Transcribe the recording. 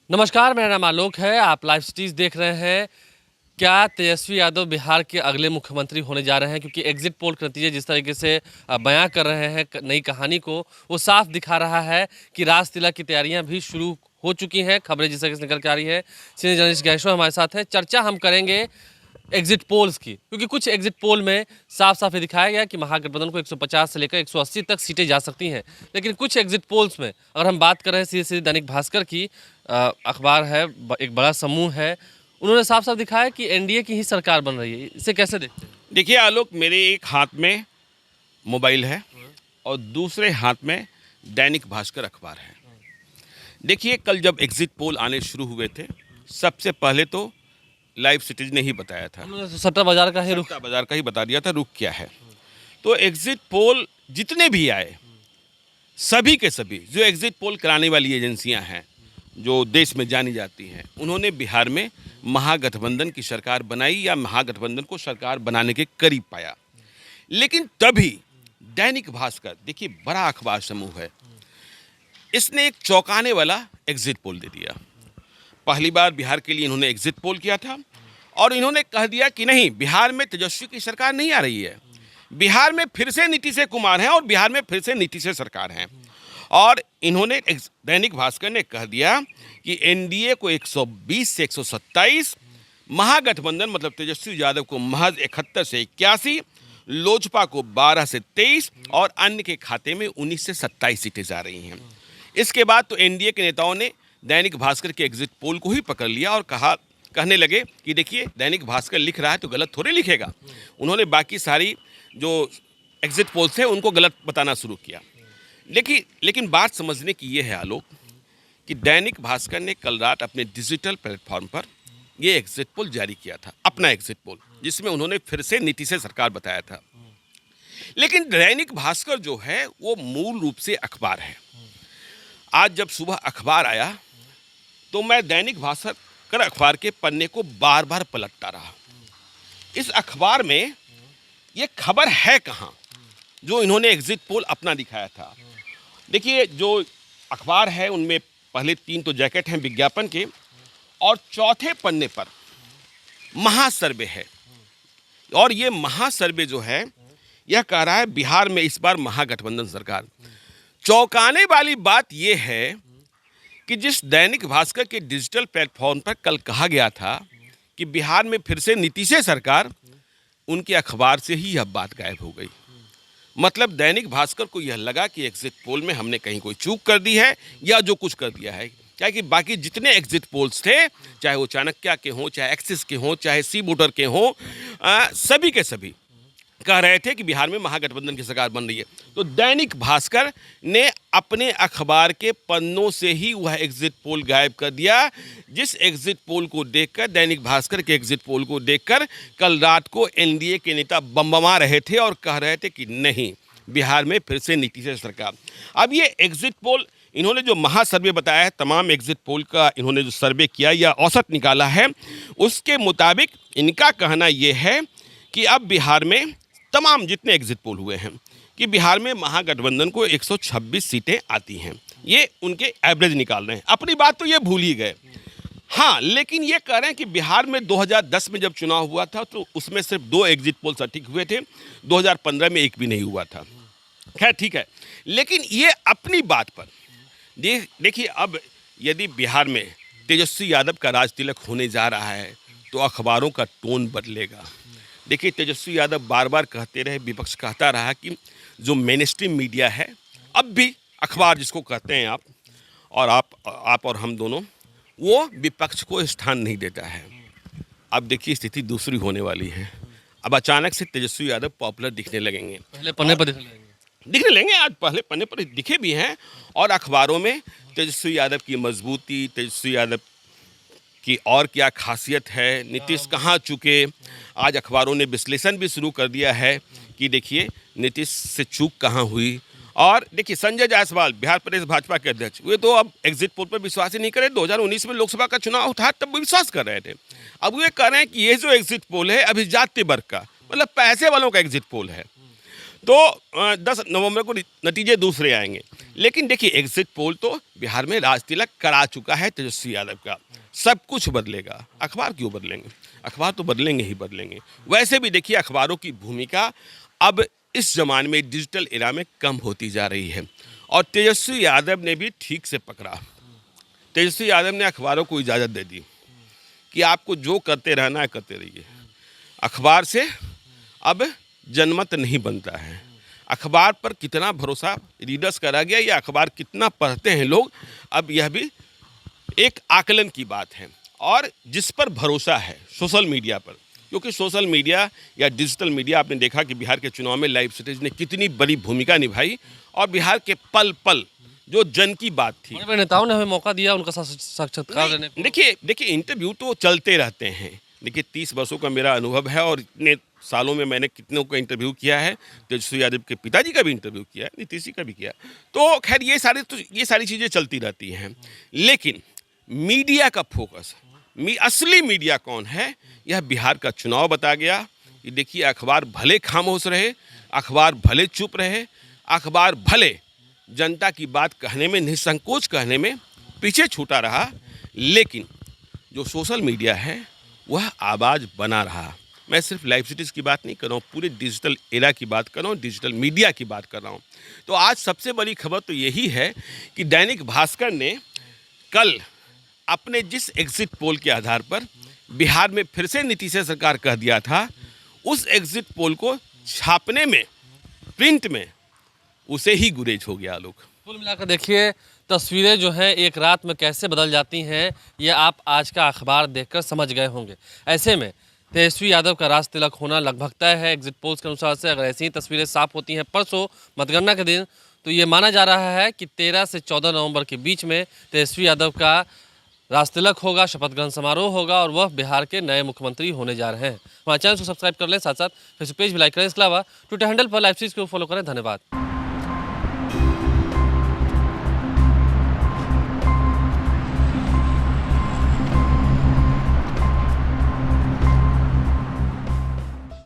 नमस्कार, मेरा नाम आलोक है। आप लाइव सिटीज़ देख रहे हैं। क्या तेजस्वी यादव बिहार के अगले मुख्यमंत्री होने जा रहे हैं? क्योंकि एग्जिट पोल के नतीजे जिस तरीके से बयां कर रहे हैं नई कहानी को, वो साफ दिखा रहा है कि राज तिलक की तैयारियां भी शुरू हो चुकी हैं। खबरें जिस तरीके से निकल के आ रही है। सीनियर जर्नलिस्ट गैशो हमारे साथ है। चर्चा हम करेंगे एग्जिट पोल्स की, क्योंकि कुछ एग्जिट पोल में साफ साफ ये दिखाया गया कि महागठबंधन को 150 से लेकर 180 तक सीटें जा सकती हैं। लेकिन कुछ एग्जिट पोल्स में अगर हम बात कर रहे हैं सीधे सीधे दैनिक भास्कर की, अखबार है, एक बड़ा समूह है, उन्होंने साफ साफ दिखाया कि एनडीए की ही सरकार बन रही है। इसे कैसे देखते हैं? देखिए आलोक, मेरे एक हाथ में मोबाइल है और दूसरे हाथ में दैनिक भास्कर अखबार है। देखिए, कल जब एग्जिट पोल आने शुरू हुए थे, सबसे पहले तो लाइव सिटीज ने ही बताया था, उन्होंने सट्टा बाजार का ही रुख सट्टा बाजार का ही बता दिया था रुख क्या है। तो एग्जिट पोल जितने भी आए, सभी के सभी जो एग्जिट पोल कराने वाली एजेंसियां हैं, जो देश में जानी जाती हैं, उन्होंने बिहार में महागठबंधन की सरकार बनाई या महागठबंधन को सरकार बनाने के करीब पाया। लेकिन तभी दैनिक भास्कर, देखिए बड़ा अखबार समूह है, इसने एक चौंकाने वाला एग्जिट पोल दे दिया। पहली बार बिहार के लिए इन्होंने एग्जिट पोल किया था और इन्होंने कह दिया कि नहीं, बिहार में तेजस्वी की सरकार नहीं आ रही है, बिहार में फिर से नीतीश कुमार हैं और बिहार में फिर से नीतीश सरकार है। और इन्होंने दैनिक भास्कर ने कह दिया कि एनडीए को 120 से 127, महागठबंधन मतलब तेजस्वी यादव को महज 71 से 81, लोजपा को 12 से 23 और अन्य के खाते में 19 से 27 सीटें जा रही हैं। इसके बाद तो एनडीए के नेताओं ने दैनिक भास्कर के एग्जिट पोल को ही पकड़ लिया और कहने लगे कि देखिए, दैनिक भास्कर लिख रहा है तो गलत थोड़े लिखेगा। उन्होंने बाकी सारी जो एग्जिट पोल्स हैं उनको गलत बताना शुरू किया। लेकिन बात समझने की ये है आलोक, कि दैनिक भास्कर ने कल रात अपने डिजिटल प्लेटफॉर्म पर ये एग्जिट पोल जारी किया था, अपना एग्जिट पोल, जिसमें उन्होंने फिर से नीतीश सरकार बताया था। लेकिन दैनिक भास्कर जो है वो मूल रूप से अखबार है। आज जब सुबह अखबार आया तो मैं दैनिक भास्कर अखबार के पन्ने को बार बार पलटता रहा। इस अखबार में ये खबर है कहाँ जो इन्होंने एग्जिट पोल अपना दिखाया था। देखिए, जो अखबार है उनमें पहले 3 तो जैकेट हैं विज्ञापन के, और चौथे पन्ने पर महासर्वे है। और ये महासर्वे जो है यह कह रहा है बिहार में इस बार महागठबंधन सरकार। चौंकाने वाली बात यह है कि जिस दैनिक भास्कर के डिजिटल प्लेटफॉर्म पर कल कहा गया था कि बिहार में फिर से नीतीश सरकार, उनके अखबार से ही यह बात गायब हो गई। मतलब दैनिक भास्कर को यह लगा कि एग्जिट पोल में हमने कहीं कोई चूक कर दी है या जो कुछ कर दिया है, क्या कि बाकी जितने एग्जिट पोल्स थे, चाहे वो चाणक्य के हों, चाहे एक्सिस के हों, चाहे सी वोटर के हों, सभी के सभी कह रहे थे कि बिहार में महागठबंधन की सरकार बन रही है। तो दैनिक भास्कर ने अपने अखबार के पन्नों से ही वह एग्जिट पोल गायब कर दिया। जिस एग्जिट पोल को देखकर, दैनिक भास्कर के एग्जिट पोल को देखकर कल रात को एनडीए के नेता बमबमा रहे थे और कह रहे थे कि नहीं, बिहार में फिर से नीतीश सरकार। अब ये एग्जिट पोल इन्होंने जो महासर्वे बताया है, तमाम एग्जिट पोल का इन्होंने जो सर्वे किया या औसत निकाला है, उसके मुताबिक इनका कहना यह है कि अब बिहार में तमाम जितने एग्जिट पोल हुए हैं कि बिहार में महागठबंधन को 126 सीटें आती हैं। ये उनके एवरेज निकाल रहे हैं। अपनी बात तो ये भूल ही गए। हाँ, लेकिन ये कह रहे हैं कि बिहार में 2010 में जब चुनाव हुआ था तो उसमें सिर्फ 2 एग्जिट पोल सटीक हुए थे, 2015 में एक भी नहीं हुआ था। खैर ठीक है, लेकिन ये अपनी बात पर देखिए, अब यदि बिहार में तेजस्वी यादव का राज तिलक होने जा रहा है तो अखबारों का टोन बदलेगा। देखिए, तेजस्वी यादव बार बार कहते रहे, विपक्ष कहता रहा कि जो मेनस्ट्रीम मीडिया है, अब भी अखबार जिसको कहते हैं आप और हम दोनों, वो विपक्ष को स्थान नहीं देता है। अब देखिए, स्थिति दूसरी होने वाली है। अब अचानक से तेजस्वी यादव पॉपुलर दिखने लगेंगे, पहले पन्ने पर दिखने लेंगे। आज पहले पन्ने पर दिखे भी हैं और अखबारों में तेजस्वी यादव की मजबूती, तेजस्वी यादव कि और क्या खासियत है, नीतीश कहाँ चुके। आज अखबारों ने विश्लेषण भी शुरू कर दिया है कि देखिए नीतीश से चूक कहाँ हुई। और देखिए, संजय जायसवाल बिहार प्रदेश भाजपा के अध्यक्ष, वे तो अब एग्जिट पोल पर विश्वास ही नहीं करे। 2019 में लोकसभा का चुनाव था, तब वो विश्वास कर रहे थे। अब वे कह रहे हैं कि ये जो एग्जिट पोल है अभी जाति वर्ग का, मतलब पैसे वालों का एग्जिट पोल है। तो 10 नवंबर को नतीजे दूसरे आएंगे। लेकिन देखिए एग्जिट पोल तो बिहार में राज तिलक करा चुका है तेजस्वी यादव का। सब कुछ बदलेगा, अखबार क्यों बदलेंगे? अखबार तो बदलेंगे ही बदलेंगे। वैसे भी देखिए अखबारों की भूमिका अब इस जमाने में डिजिटल एरा में कम होती जा रही है और तेजस्वी यादव ने भी ठीक से पकड़ा। तेजस्वी यादव ने अखबारों को इजाज़त दे दी कि आपको जो करते रहना है करते रहिए। अखबार से अब जनमत नहीं बनता है। अखबार पर कितना भरोसा रीडर्स का रह गया या अखबार कितना पढ़ते हैं लोग, अब यह भी एक आकलन की बात है। और जिस पर भरोसा है सोशल मीडिया पर, क्योंकि सोशल मीडिया या डिजिटल मीडिया आपने देखा कि बिहार के चुनाव में लाइव सिटीज ने कितनी बड़ी भूमिका निभाई और बिहार के पल पल जो जन की बात थी। बड़े बड़े नेताओं ने हमें मौका दिया उनका साक्षात्कार लेने को। देखिए इंटरव्यू तो चलते रहते हैं। देखिए 30 वर्षों का मेरा अनुभव है और इतने सालों में मैंने कितनों का इंटरव्यू किया है। तेजस्वी यादव के पिताजी का भी इंटरव्यू किया है, नीतीश जी का भी किया। तो खैर ये सारी चीज़ें चलती रहती हैं। लेकिन मीडिया का फोकस, असली मीडिया कौन है, यह बिहार का चुनाव बता गया। कि देखिए अखबार भले खामोश रहे, अखबार भले चुप रहे, अखबार भले जनता की बात कहने में निसंकोच कहने में पीछे छूटा रहा, लेकिन जो सोशल मीडिया है वह आवाज़ बना रहा। मैं सिर्फ लाइव सिटीज़ की बात नहीं कर रहा हूँ, पूरे डिजिटल एरा की बात कर रहा हूँ, डिजिटल मीडिया की बात कर रहा हूँ। तो आज सबसे बड़ी खबर तो यही है कि दैनिक भास्कर ने कल अपने जिस एग्जिट पोल के आधार पर बिहार में फिर से नीतीश सरकार कह दिया था, उस एग्जिट पोल को छापने में, प्रिंट में उसे ही गुरेज हो गया लोग। कुल मिलाकर देखिए तस्वीरें जो हैं एक रात में कैसे बदल जाती हैं, ये आप आज का अखबार देखकर समझ गए होंगे। ऐसे में तेजस्वी यादव का राज तिलक होना लगभग तय है एग्जिट पोल्स के अनुसार से। अगर ऐसी ही तस्वीरें साफ होती हैं परसों मतगणना के दिन, तो ये माना जा रहा है कि 13 से 14 नवंबर के बीच में तेजस्वी यादव का राज तिलक होगा, शपथ ग्रहण समारोह होगा और वह बिहार के नए मुख्यमंत्री होने जा रहे हैं। हमारे चैनल को सब्सक्राइब कर लें, साथ साथ फेसबुक पेज भी लाइक करें। इसके अलावा ट्विटर हैंडल पर लाइव सीरीज को फॉलो करें। धन्यवाद।